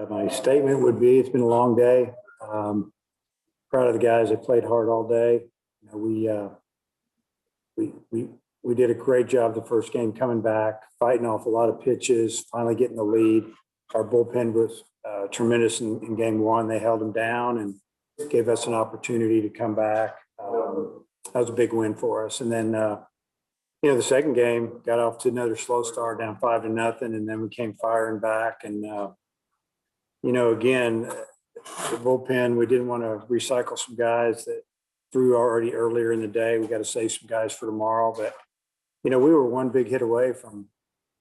My statement would be, it's been a long day. Proud of the guys that played hard all day. We did a great job the first game coming back, fighting off a lot of pitches, finally getting the lead. Our bullpen was tremendous in game one. They held them down and gave us an opportunity to come back. That was a big win for us. And then, the second game got off to another slow start, down 5-0, and then we came firing back. And, again, the bullpen, we didn't want to recycle some guys that threw already earlier in the day. We got to save some guys for tomorrow. But, we were one big hit away from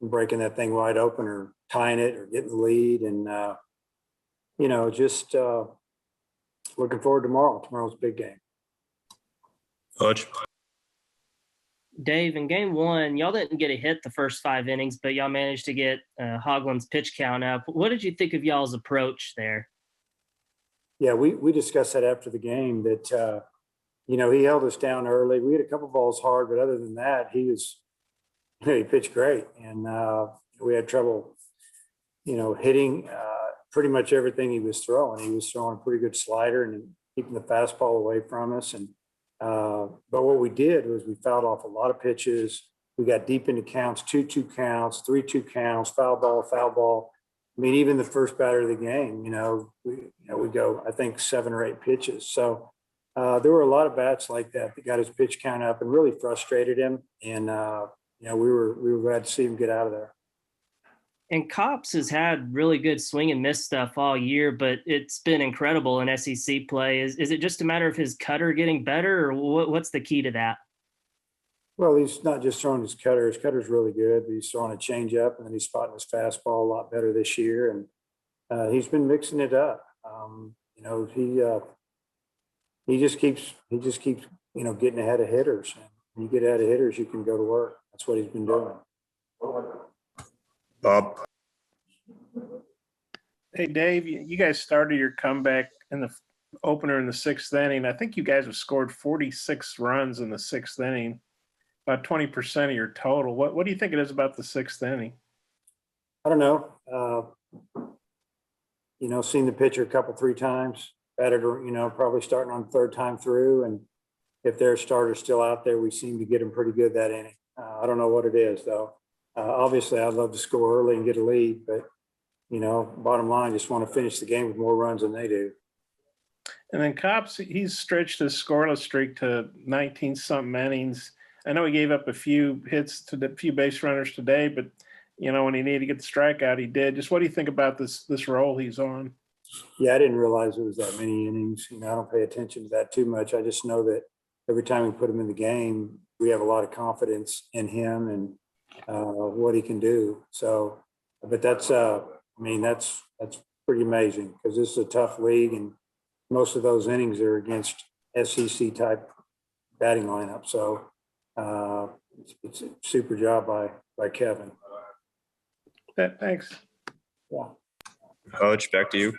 breaking that thing wide open or tying it or getting the lead. And, just looking forward to tomorrow. Tomorrow's a big game. Coach. Dave, in game one, y'all didn't get a hit the first 5 innings, but y'all managed to get Hogland's pitch count up. What did you think of y'all's approach there? Yeah, we discussed that after the game that, he held us down early. We had a couple balls hard, but other than that, he pitched great. And we had trouble, hitting pretty much everything he was throwing. He was throwing a pretty good slider and keeping the fastball away from us. And but what we did was we fouled off a lot of pitches. We got deep into counts, 2-2 counts, 3-2 counts, foul ball. I mean, even the first batter of the game, we go, I think, 7 or 8 pitches. So there were a lot of bats like that got his pitch count up and really frustrated him. And we were glad to see him get out of there. And Cops has had really good swing and miss stuff all year, but it's been incredible in SEC play. Is it just a matter of his cutter getting better, or what's the key to that? Well, he's not just throwing his cutter. His cutter's really good, but he's throwing a changeup, and then he's spotting his fastball a lot better this year. And he's been mixing it up. He just keeps getting ahead of hitters. And when you get ahead of hitters, you can go to work. That's what he's been doing. Bob. Hey, Dave, you guys started your comeback in the opener in the 6th inning. I think you guys have scored 46 runs in the 6th inning, about 20% of your total. What do you think it is about the 6th inning? I don't know. Seen the pitcher a couple, 3 times, batted, probably starting on the 3rd time through. And if their starter's still out there, we seem to get them pretty good that inning. I don't know what it is, though. Obviously, I'd love to score early and get a lead, but, bottom line, just want to finish the game with more runs than they do. And then Cops, he's stretched his scoreless streak to 19-something innings. I know he gave up a few hits to a few base runners today, but, when he needed to get the strikeout, he did. Just what do you think about this role he's on? Yeah, I didn't realize it was that many innings. I don't pay attention to that too much. I just know that every time we put him in the game, we have a lot of confidence in him and what he can do. So, but that's pretty amazing because this is a tough league and most of those innings are against SEC type batting lineup. So it's a super job by Kevin. Thanks. Yeah. Coach, back to you.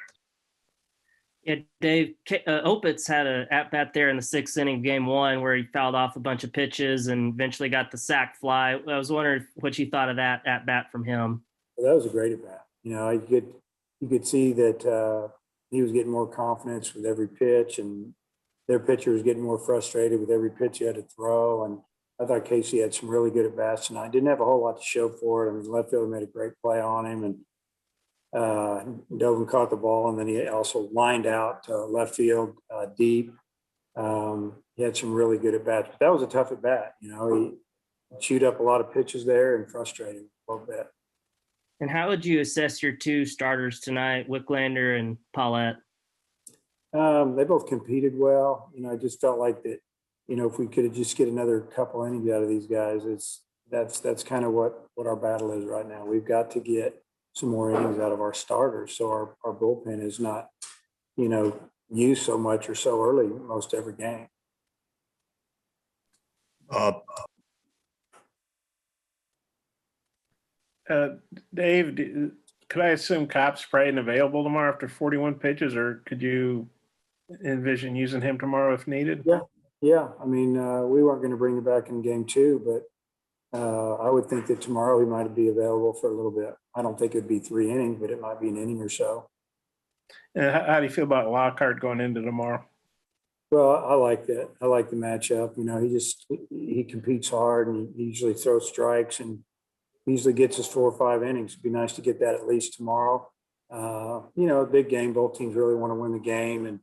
Yeah, Dave, Opitz had an at-bat there in the 6th inning of game one where he fouled off a bunch of pitches and eventually got the sac fly. I was wondering what you thought of that at-bat from him. Well, that was a great at-bat. You could see that he was getting more confidence with every pitch, and their pitcher was getting more frustrated with every pitch he had to throw. And I thought Casey had some really good at-bats tonight. Didn't have a whole lot to show for it. I mean, left fielder made a great play on him, and Dovin caught the ball, and then he also lined out to left field deep. He had some really good at-bats. But that was a tough at-bat. He chewed up a lot of pitches there and frustrated a little bit. And how would you assess your 2 starters tonight, Wicklander and Paulette? They both competed well. I just felt like that, if we could just get another couple innings out of these guys, that's kind of what our battle is right now. We've got to get some more innings out of our starters so our bullpen is not, used so much or so early most every game. Dave, could I assume Cops probably isn't available tomorrow after 41 pitches, or could you envision using him tomorrow if needed? Yeah. I mean, we weren't going to bring him back in game 2, but I would think that tomorrow he might be available for a little bit. I don't think it'd be 3 innings, but it might be an inning or so. And how do you feel about Lockhart going into tomorrow? Well, I like that. I like the matchup. You know, he competes hard and he usually throws strikes and usually gets us 4 or 5 innings. It'd be nice to get that at least tomorrow. You know, a big game. Both teams really want to win the game and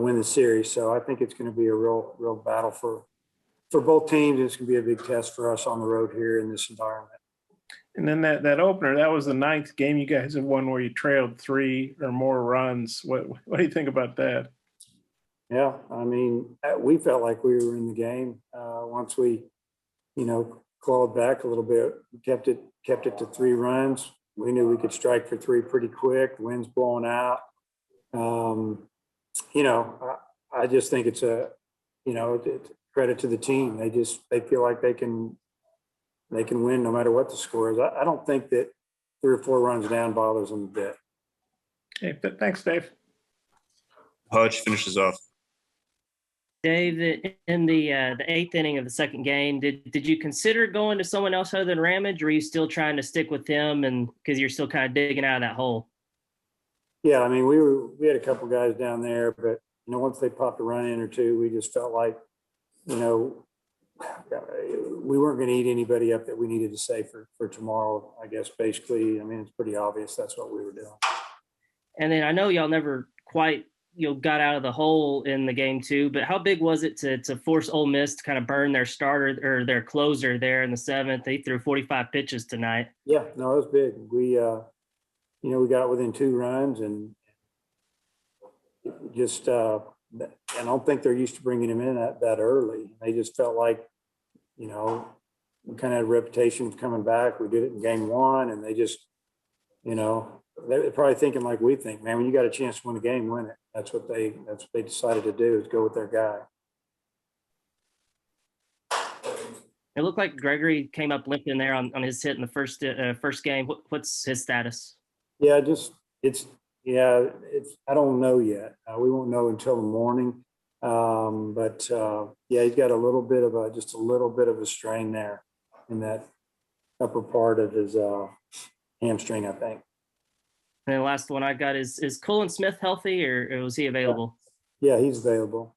win the series. So I think it's going to be a real battle for both teams. It's going to be a big test for us on the road here in this environment. And then that opener, that was the 9th game you guys have won where you trailed 3 or more runs. What do you think about that? Yeah, I mean, we felt like we were in the game once we, you know, clawed back a little bit. We kept it to 3 runs. We knew we could strike for 3 pretty quick. The wind's blowing out. You know, I just think it's a, you know, credit to the team. They feel like they can win no matter what the score is. I don't think that 3 or 4 runs down bothers them a bit. Hey, thanks, Dave. Hodge finishes off. Dave, in the 8th inning of the second game, did you consider going to someone else other than Ramage, or are you still trying to stick with him and because you're still kind of digging out of that hole? Yeah, I mean, we had a couple guys down there, but you know, once they popped a run in or two, we just felt like, you know, we weren't going to eat anybody up that we needed to save for tomorrow. I guess basically, I mean, it's pretty obvious that's what we were doing. And then I know y'all never quite got out of the hole in the game 2, but how big was it to force Ole Miss to kind of burn their starter or their closer there in the 7th? They threw 45 pitches tonight. Yeah, no, it was big. We you know, we got within 2 runs and just I don't think they're used to bringing him in that early. They just felt like, you know, we kind of had a reputation of coming back. We did it in game 1 and they just, you know, they're probably thinking like we think, man, when you got a chance to win a game, win it. That's what they decided to do, is go with their guy. It looked like Gregory came up limping there on his hit in the first game. What's his status? Yeah, it's I don't know yet. We won't know until the morning. But yeah, he's got a little bit of a strain there in that upper part of his hamstring, I think. And the last one I got is Colin Smith healthy or was he available? Yeah, he's available.